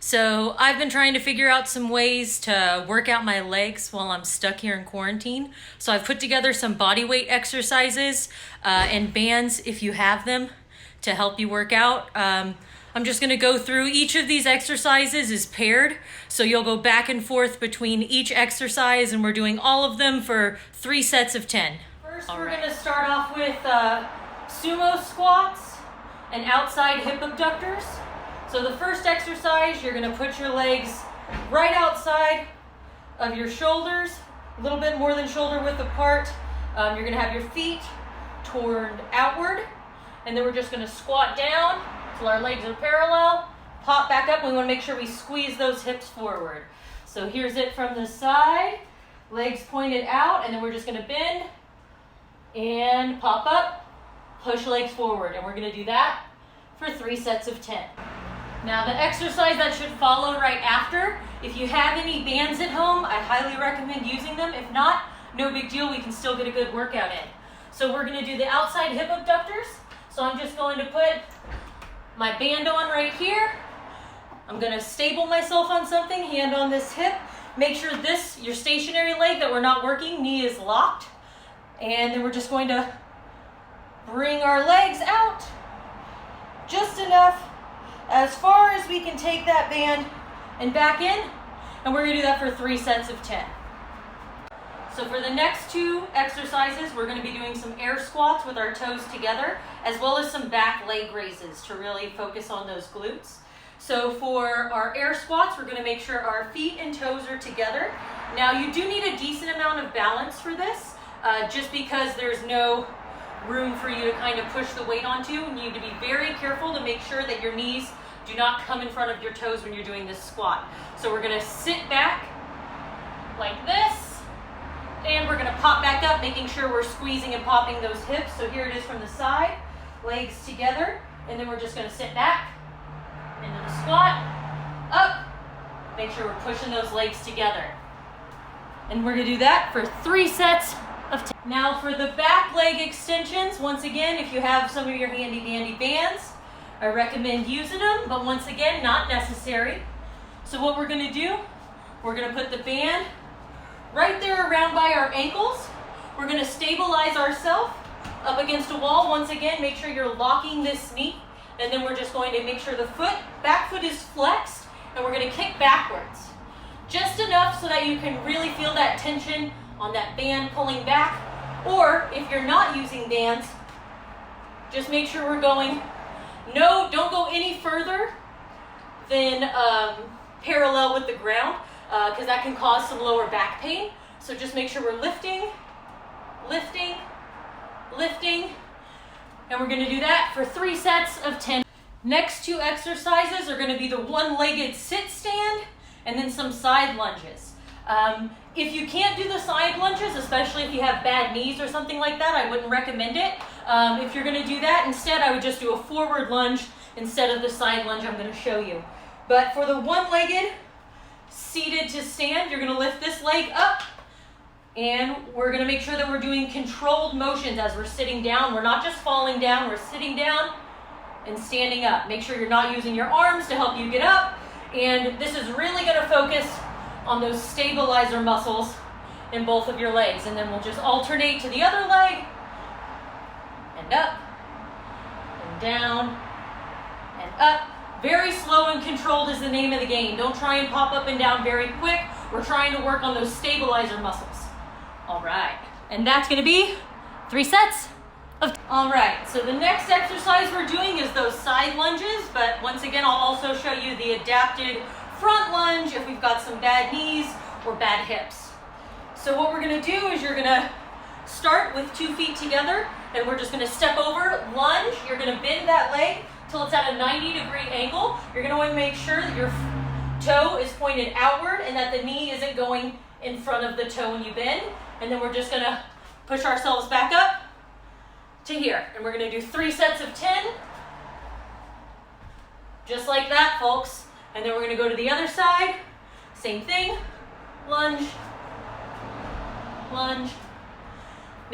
So I've been trying to figure out some ways to work out my legs while I'm stuck here in quarantine. So I've put together some body weight exercises and bands if you have them to help you work out. I'm just gonna go through each of these exercises is paired. So you'll go back and forth between each exercise and we're doing all of them for 3 sets of 10. First, we're gonna start off with sumo squats and outside hip abductors. So the first exercise, you're gonna put your legs right outside of your shoulders, a little bit more than shoulder width apart. You're gonna have your feet turned outward, and then we're just gonna squat down till our legs are parallel, pop back up, and we wanna make sure we squeeze those hips forward. So here's it from the side, legs pointed out, and then we're just gonna bend and pop up, push legs forward, and we're gonna do that for 3 sets of 10. Now the exercise that should follow right after, if you have any bands at home, I highly recommend using them. If not, no big deal, we can still get a good workout in. So we're gonna do the outside hip abductors. So I'm just going to put my band on right here. I'm gonna stable myself on something, hand on this hip. Make sure your stationary leg that we're not working, knee is locked. And then we're just going to bring our legs out just enough as far as we can take that band and back in, and we're gonna do that for 3 sets of 10. So for the next 2 exercises, we're gonna be doing some air squats with our toes together, as well as some back leg raises to really focus on those glutes. So for our air squats, we're gonna make sure our feet and toes are together. Now you do need a decent amount of balance for this, just because there's no room for you to kind of push the weight onto. You need to be very careful to make sure that your knees do not come in front of your toes when you're doing this squat. So we're gonna sit back like this, and we're gonna pop back up, making sure we're squeezing and popping those hips. So here it is from the side, legs together, and then we're just gonna sit back into the squat, up, make sure we're pushing those legs together. And we're gonna do that for 3 sets of 10. Now for the back leg extensions, once again, if you have some of your handy dandy bands, I recommend using them, but once again, not necessary. So what we're gonna do, we're gonna put the band right there around by our ankles. We're gonna stabilize ourselves up against a wall. Once again, make sure you're locking this knee, and then we're just going to make sure the back foot is flexed, and we're gonna kick backwards. Just enough so that you can really feel that tension on that band pulling back. Or if you're not using bands, just make sure we're going, don't go any further than parallel with the ground, because that can cause some lower back pain. So just make sure we're lifting, lifting, lifting, and we're gonna do that for 3 sets of 10. Next 2 exercises are gonna be the one-legged sit stand and then some side lunges. If you can't do the side lunges, especially if you have bad knees or something like that, I wouldn't recommend it. If you're gonna do that, instead I would just do a forward lunge instead of the side lunge I'm gonna show you. But for the one-legged seated to stand, you're gonna lift this leg up, and we're gonna make sure that we're doing controlled motions as we're sitting down. We're not just falling down, we're sitting down and standing up. Make sure you're not using your arms to help you get up, and this is really gonna focus on those stabilizer muscles in both of your legs. And then we'll just alternate to the other leg, and up, and down, and up. Very slow and controlled is the name of the game. Don't try and pop up and down very quick. We're trying to work on those stabilizer muscles. All right, and that's gonna be 3 sets of. All right, so the next exercise we're doing is those side lunges, but once again, I'll also show you the adapted front lunge if we've got some bad knees or bad hips. So what we're gonna do is you're gonna start with 2 feet together, and we're just gonna step over, lunge. You're gonna bend that leg till it's at a 90-degree angle. You're gonna wanna make sure that your toe is pointed outward and that the knee isn't going in front of the toe when you bend. And then we're just gonna push ourselves back up to here. And we're gonna do 3 sets of 10. Just like that, folks. And then we're gonna go to the other side. Same thing, lunge, lunge.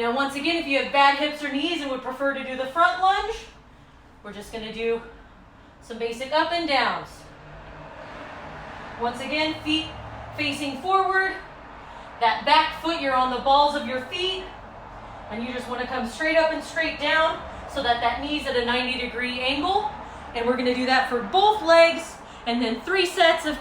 Now once again, if you have bad hips or knees and would prefer to do the front lunge, we're just gonna do some basic up and downs. Once again, feet facing forward. That back foot, you're on the balls of your feet. And you just want to come straight up and straight down so that that knee's at a 90-degree angle. And we're going to do that for both legs. And then 3 sets of...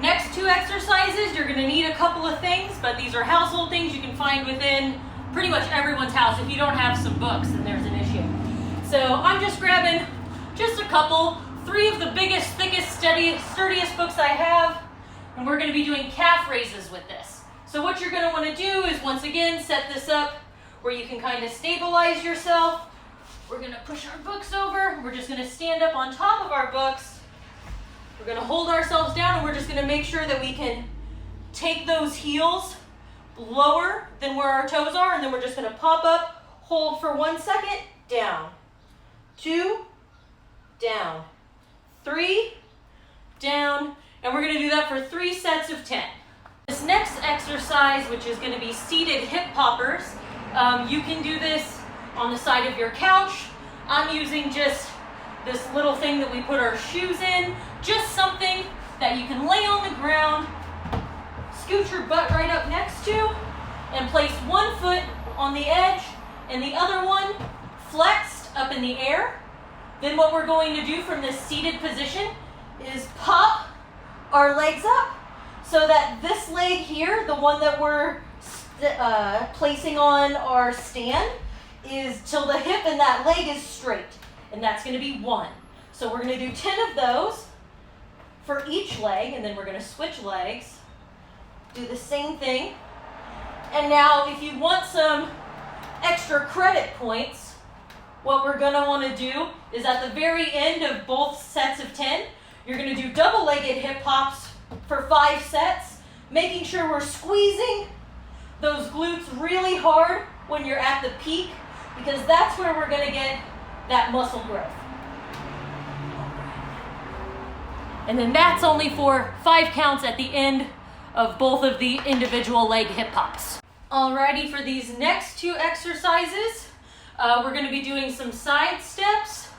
Next 2 exercises, you're going to need a couple of things, but these are household things you can find within pretty much everyone's house. If you don't have some books, then there's an issue. So I'm just grabbing just a couple, 3 of the biggest, thickest, sturdiest books I have, and we're going to be doing calf raises with this. So what you're going to want to do is, once again, set this up where you can kind of stabilize yourself. We're going to push our books over. We're just going to stand up on top of our books. We're going to hold ourselves down, and we're just going to make sure that we can take those heels lower than where our toes are, and then we're just going to pop up, hold for 1 second, down, 2, down, 3, down, and we're going to do that for 3 sets of 10. This next exercise, which is going to be seated hip poppers, you can do this on the side of your couch. I'm using just this little thing that we put our shoes in, just something that you can lay on the ground, scoot your butt right up next to, and place 1 foot on the edge and the other one flexed up in the air. Then what we're going to do from this seated position is pop our legs up so that this leg here, the one that we're placing on our stand, is till the hip and that leg is straight. And that's going to be 1. So we're going to do 10 of those for each leg, and then we're going to switch legs, do the same thing. And now if you want some extra credit points, what we're going to want to do is at the very end of both sets of 10, you're going to do double-legged hip hops for 5 sets, making sure we're squeezing those glutes really hard when you're at the peak, because that's where we're going to get that muscle growth. And then that's only for 5 counts at the end of both of the individual leg hip hops. Alrighty, for these next 2 exercises, we're going to be doing some side steps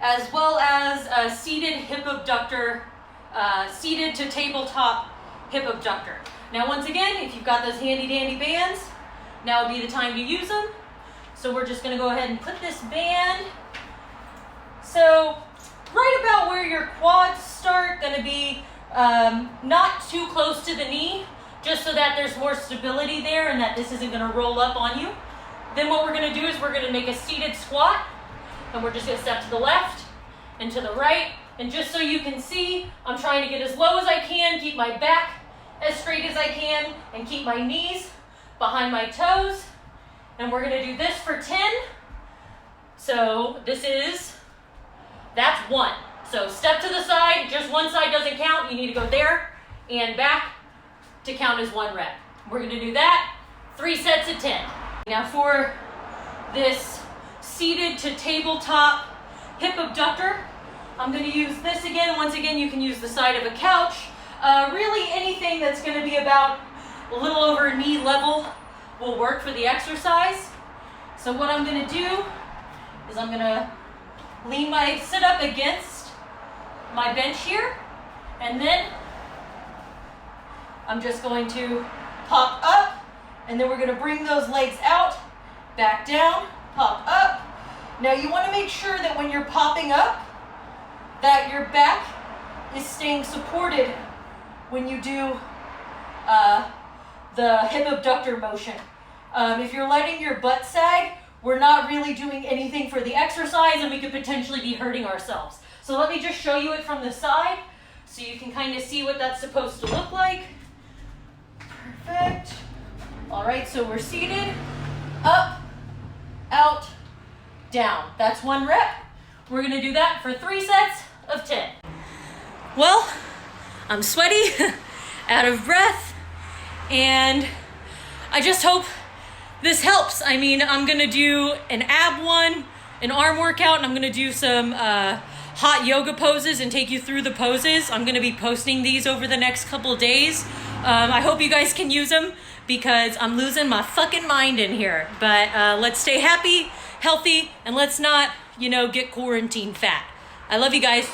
as well as a seated hip abductor, seated to tabletop hip abductor. Now once again, if you've got those handy dandy bands, now would be the time to use them. So we're just going to go ahead and put this band. So right about where your quads start, going to be not too close to the knee, just so that there's more stability there and that this isn't going to roll up on you. Then what we're going to do is we're going to make a seated squat, and we're just going to step to the left and to the right. And just so you can see, I'm trying to get as low as I can, keep my back as straight as I can, and keep my knees behind my toes. And we're going to do this for 10. So that's 1. So step to the side, just one side doesn't count. You need to go there and back to count as 1 rep. We're going to do that 3 sets of 10. Now for this seated to tabletop hip abductor, I'm going to use this again. Once again, you can use the side of a couch. Really anything that's going to be about a little over knee level will work for the exercise. So what I'm going to do is I'm going to sit up against my bench here, and then I'm just going to pop up, and then we're going to bring those legs out, back down, pop up. Now you want to make sure that when you're popping up, that your back is staying supported when you do the hip abductor motion. If you're letting your butt sag, we're not really doing anything for the exercise, and we could potentially be hurting ourselves. So let me just show you it from the side so you can kind of see what that's supposed to look like. Perfect. All right, so we're seated, up, out, down. That's 1 rep. We're going to do that for 3 sets of 10. Well, I'm sweaty, out of breath, and I just hope this helps. I mean, I'm going to do an ab one, an arm workout, and I'm going to do some hot yoga poses and take you through the poses. I'm going to be posting these over the next couple of days. I hope you guys can use them because I'm losing my fucking mind in here. But let's stay happy, healthy, and let's not, get quarantine fat. I love you guys.